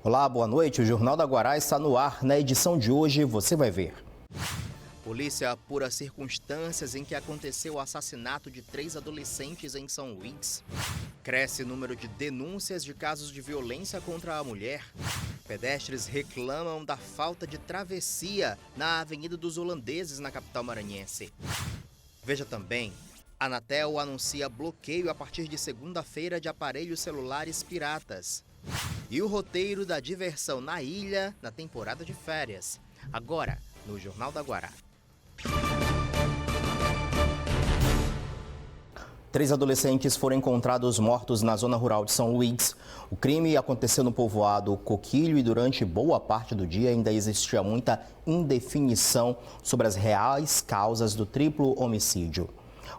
Olá, boa noite. O Jornal da Guará está no ar. Na edição de hoje, você vai ver. Polícia apura circunstâncias em que aconteceu o assassinato de 3 adolescentes em São Luís. Cresce o número de denúncias de casos de violência contra a mulher. Pedestres reclamam da falta de travessia na Avenida dos Holandeses, na capital maranhense. Veja também, a Anatel anuncia bloqueio a partir de segunda-feira de aparelhos celulares piratas. E o roteiro da diversão na ilha na temporada de férias. Agora, no Jornal da Guará. 3 adolescentes foram encontrados mortos na zona rural de São Luís. O crime aconteceu no povoado Coquilho e durante boa parte do dia ainda existia muita indefinição sobre as reais causas do triplo homicídio.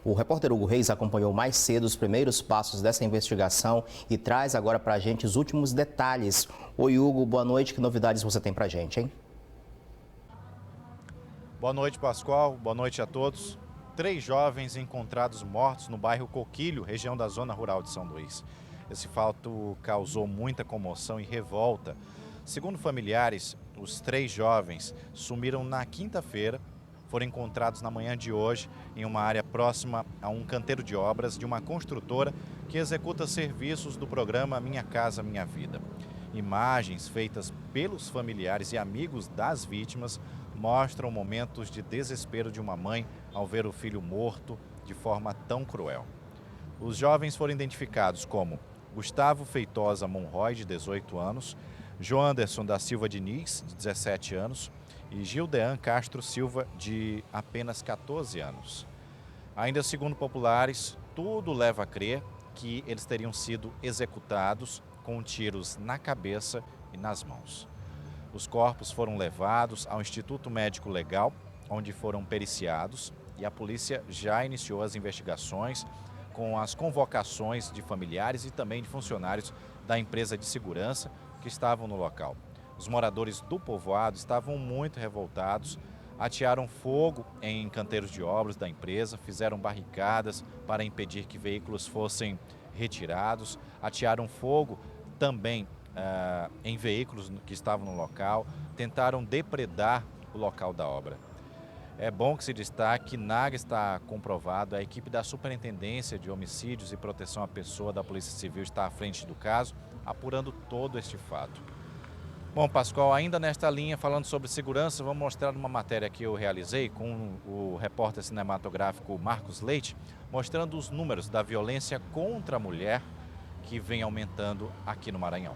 O repórter Hugo Reis acompanhou mais cedo os primeiros passos dessa investigação e traz agora para a gente os últimos detalhes. Oi, Hugo, boa noite. Que novidades você tem para a gente, hein? Boa noite, Pascoal. Boa noite a todos. 3 jovens encontrados mortos no bairro Coquilho, região da zona rural de São Luís. Esse fato causou muita comoção e revolta. Segundo familiares, os 3 jovens sumiram na quinta-feira. Foram encontrados na manhã de hoje em uma área próxima a um canteiro de obras de uma construtora que executa serviços do programa Minha Casa Minha Vida. Imagens feitas pelos familiares e amigos das vítimas mostram momentos de desespero de uma mãe ao ver o filho morto de forma tão cruel. Os jovens foram identificados como Gustavo Feitosa Monroy, de 18 anos, Joanderson da Silva Diniz, de 17 anos, e Gildean Castro Silva, de apenas 14 anos. Ainda segundo populares, tudo leva a crer que eles teriam sido executados com tiros na cabeça e nas mãos. Os corpos foram levados ao Instituto Médico Legal, onde foram periciados, e a polícia já iniciou as investigações com as convocações de familiares e também de funcionários da empresa de segurança que estavam no local. Os moradores do povoado estavam muito revoltados, atearam fogo em canteiros de obras da empresa, fizeram barricadas para impedir que veículos fossem retirados, atearam fogo também em veículos que estavam no local, tentaram depredar o local da obra. É bom que se destaque que nada está comprovado, a equipe da Superintendência de Homicídios e Proteção à Pessoa da Polícia Civil está à frente do caso, apurando todo este fato. Bom, Pascoal, ainda nesta linha, falando sobre segurança, vamos mostrar uma matéria que eu realizei com o repórter cinematográfico Marcos Leite, mostrando os números da violência contra a mulher que vem aumentando aqui no Maranhão.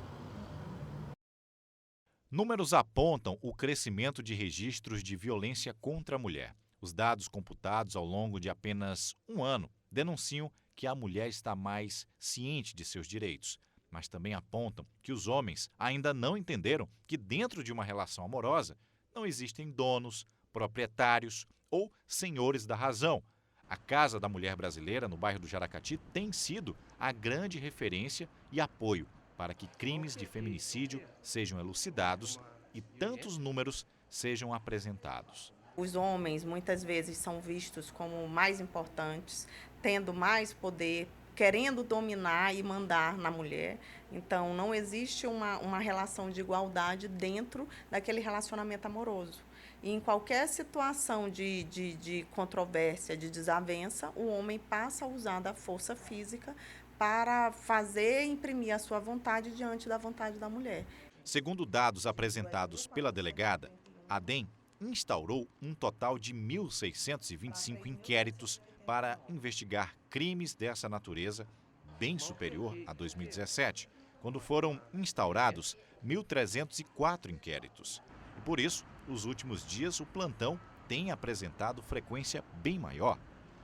Números apontam o crescimento de registros de violência contra a mulher. Os dados computados ao longo de apenas um ano denunciam que a mulher está mais ciente de seus direitos, mas também apontam que os homens ainda não entenderam que dentro de uma relação amorosa não existem donos, proprietários ou senhores da razão. A Casa da Mulher Brasileira, no bairro do Jaracati, tem sido a grande referência e apoio para que crimes de feminicídio sejam elucidados e tantos números sejam apresentados. Os homens muitas vezes são vistos como mais importantes, tendo mais poder, querendo dominar e mandar na mulher. Então, não existe uma relação de igualdade dentro daquele relacionamento amoroso. E em qualquer situação de controvérsia, de desavença, o homem passa a usar da força física para fazer imprimir a sua vontade diante da vontade da mulher. Segundo dados apresentados pela delegada, a DEM instaurou um total de 1.625 inquéritos para investigar crimes dessa natureza, bem superior a 2017, quando foram instaurados 1.304 inquéritos. E por isso, nos últimos dias, o plantão tem apresentado frequência bem maior.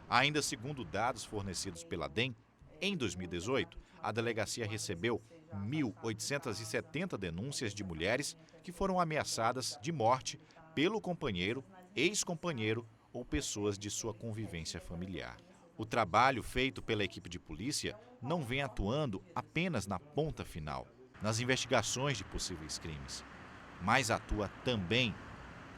Ainda segundo dados fornecidos pela DEM, em 2018, a delegacia recebeu 1.870 denúncias de mulheres que foram ameaçadas de morte pelo companheiro, ex-companheiro ou pessoas de sua convivência familiar. O trabalho feito pela equipe de polícia não vem atuando apenas na ponta final, nas investigações de possíveis crimes, mas atua também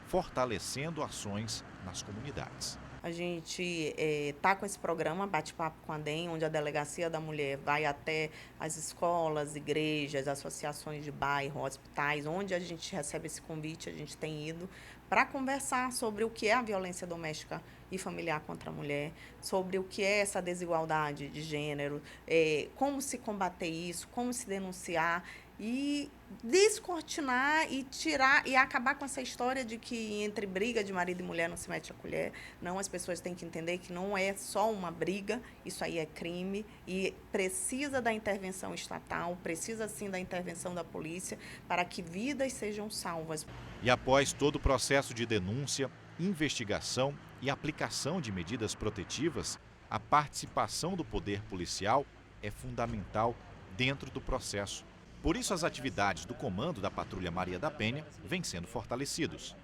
fortalecendo ações nas comunidades. A gente está com esse programa Bate-Papo com a DEM, onde a Delegacia da Mulher vai até as escolas, igrejas, associações de bairro, hospitais, onde a gente recebe esse convite, a gente tem ido para conversar sobre o que é a violência doméstica e familiar contra a mulher, sobre o que é essa desigualdade de gênero, como se combater isso, como se denunciar e descortinar e tirar e acabar com essa história de que entre briga de marido e mulher não se mete a colher. Não, as pessoas têm que entender que não é só uma briga, isso aí é crime e precisa da intervenção estatal, precisa sim da intervenção da polícia para que vidas sejam salvas. E após todo o processo de denúncia, investigação e aplicação de medidas protetivas, a participação do poder policial é fundamental dentro do processo. Por isso, as atividades do comando da Patrulha Maria da Penha vêm sendo fortalecidos.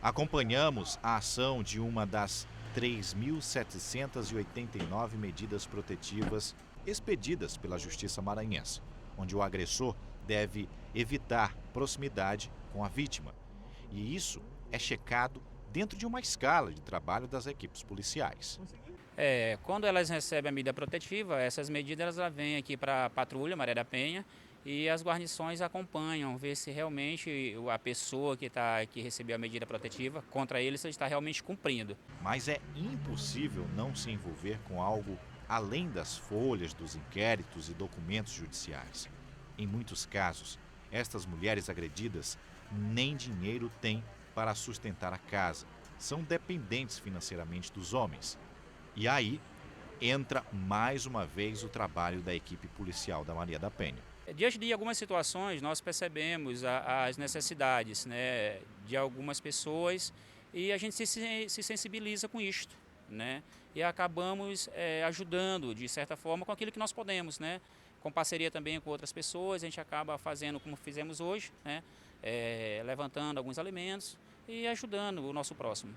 Acompanhamos a ação de uma das 3.789 medidas protetivas expedidas pela Justiça Maranhense, onde o agressor deve evitar proximidade com a vítima. E isso é checado dentro de uma escala de trabalho das equipes policiais. Quando elas recebem a medida protetiva, essas medidas elas vêm aqui para a Patrulha Maria da Penha e as guarnições acompanham, ver se realmente a pessoa que recebeu a medida protetiva contra ele se está realmente cumprindo. Mas é impossível não se envolver com algo além das folhas dos inquéritos e documentos judiciais. Em muitos casos, estas mulheres agredidas nem dinheiro têm para sustentar a casa, são dependentes financeiramente dos homens. E aí entra mais uma vez o trabalho da equipe policial da Maria da Penha. Diante de algumas situações, nós percebemos as necessidades, né, de algumas pessoas e a gente se sensibiliza com isto, né, e acabamos ajudando, de certa forma, com aquilo que nós podemos, né, com parceria também com outras pessoas, a gente acaba fazendo como fizemos hoje, né, levantando alguns alimentos e ajudando o nosso próximo.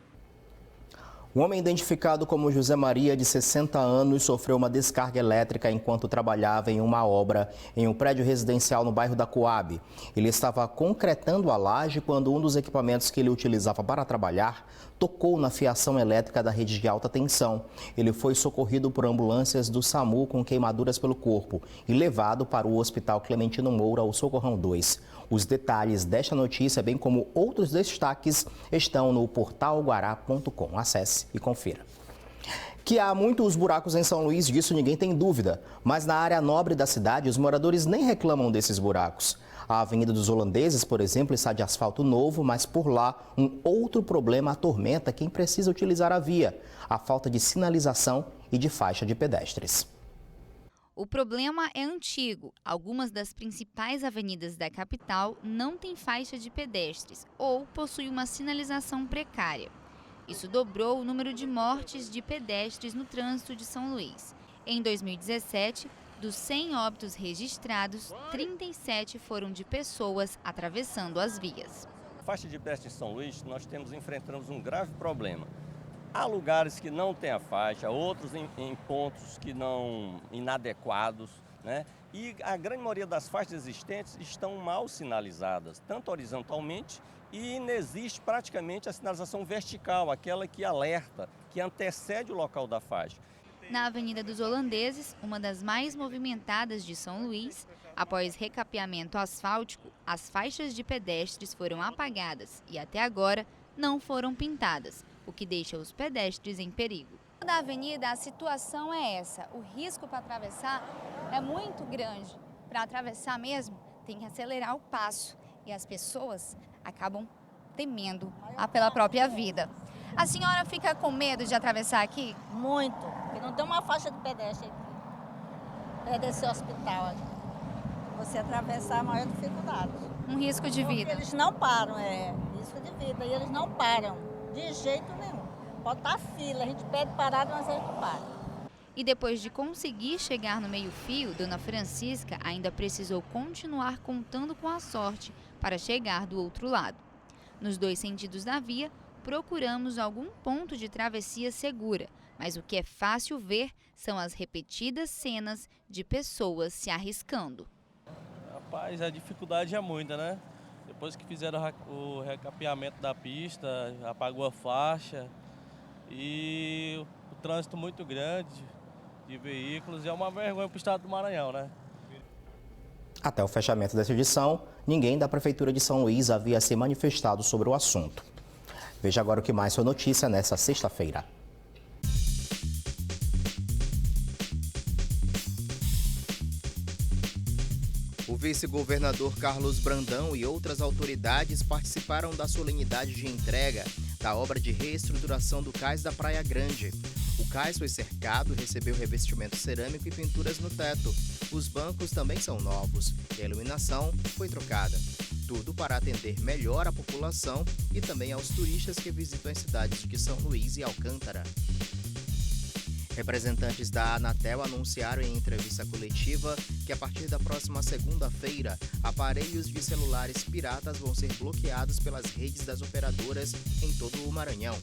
Um homem identificado como José Maria, de 60 anos, sofreu uma descarga elétrica enquanto trabalhava em uma obra em um prédio residencial no bairro da Coab. Ele estava concretando a laje quando um dos equipamentos que ele utilizava para trabalhar tocou na fiação elétrica da rede de alta tensão. Ele foi socorrido por ambulâncias do SAMU com queimaduras pelo corpo e levado para o Hospital Clementino Moura, ao Socorrão 2. Os detalhes desta notícia, bem como outros destaques, estão no portal guará.com. Acesse e confira. Que há muitos buracos em São Luís, disso ninguém tem dúvida. Mas na área nobre da cidade, os moradores nem reclamam desses buracos. A Avenida dos Holandeses, por exemplo, está de asfalto novo, mas por lá um outro problema atormenta quem precisa utilizar a via: a falta de sinalização e de faixa de pedestres. O problema é antigo. Algumas das principais avenidas da capital não têm faixa de pedestres ou possuem uma sinalização precária. Isso dobrou o número de mortes de pedestres no trânsito de São Luís. Em 2017, dos 100 óbitos registrados, 37 foram de pessoas atravessando as vias. Na faixa de pedestre em São Luís, nós enfrentamos um grave problema. Há lugares que não têm a faixa, outros em pontos que não inadequados, né? E a grande maioria das faixas existentes estão mal sinalizadas, tanto horizontalmente, e não existe praticamente a sinalização vertical, aquela que alerta, que antecede o local da faixa. Na Avenida dos Holandeses, uma das mais movimentadas de São Luís, após recapeamento asfáltico, as faixas de pedestres foram apagadas e até agora não foram pintadas, o que deixa os pedestres em perigo. Na avenida, a situação é essa: o risco para atravessar é muito grande. Para atravessar mesmo, tem que acelerar o passo e as pessoas acabam temendo pela própria vida. A senhora fica com medo de atravessar aqui? Muito, porque não tem uma faixa de pedestre aqui. É desse hospital aqui. Você atravessar é a maior dificuldade. Um risco de vida. Porque eles não param, risco de vida. E eles não param, de jeito nenhum. Pode estar fila, a gente pede parada, mas eles não param. E depois de conseguir chegar no meio-fio, Dona Francisca ainda precisou continuar contando com a sorte para chegar do outro lado. Nos dois sentidos da via, procuramos algum ponto de travessia segura, mas o que é fácil ver são as repetidas cenas de pessoas se arriscando. Rapaz, a dificuldade é muita, né? Depois que fizeram o recapeamento da pista, apagou a faixa e o trânsito muito grande de veículos, é uma vergonha para o estado do Maranhão, né? Até o fechamento dessa edição, ninguém da Prefeitura de São Luís havia se manifestado sobre o assunto. Veja agora o que mais foi notícia nesta sexta-feira. O vice-governador Carlos Brandão e outras autoridades participaram da solenidade de entrega da obra de reestruturação do cais da Praia Grande. O cais foi cercado e recebeu revestimento cerâmico e pinturas no teto. Os bancos também são novos e a iluminação foi trocada. Tudo para atender melhor a população e também aos turistas que visitam as cidades de São Luís e Alcântara. Representantes da Anatel anunciaram em entrevista coletiva que a partir da próxima segunda-feira, aparelhos de celulares piratas vão ser bloqueados pelas redes das operadoras em todo o Maranhão.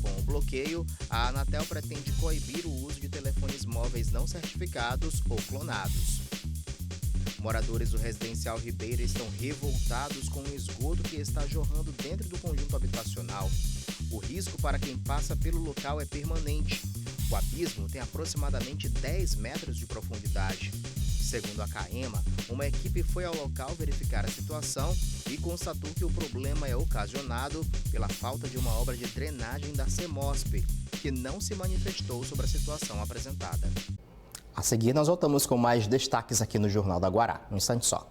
Com o bloqueio, a Anatel pretende coibir o uso de telefones móveis não certificados ou clonados. Moradores do residencial Ribeira estão revoltados com o esgoto que está jorrando dentro do conjunto habitacional. O risco para quem passa pelo local é permanente. O abismo tem aproximadamente 10 metros de profundidade. Segundo a CAEMA, uma equipe foi ao local verificar a situação e constatou que o problema é ocasionado pela falta de uma obra de drenagem da CEMOSP, que não se manifestou sobre a situação apresentada. A seguir, nós voltamos com mais destaques aqui no Jornal da Guará. Um instante só.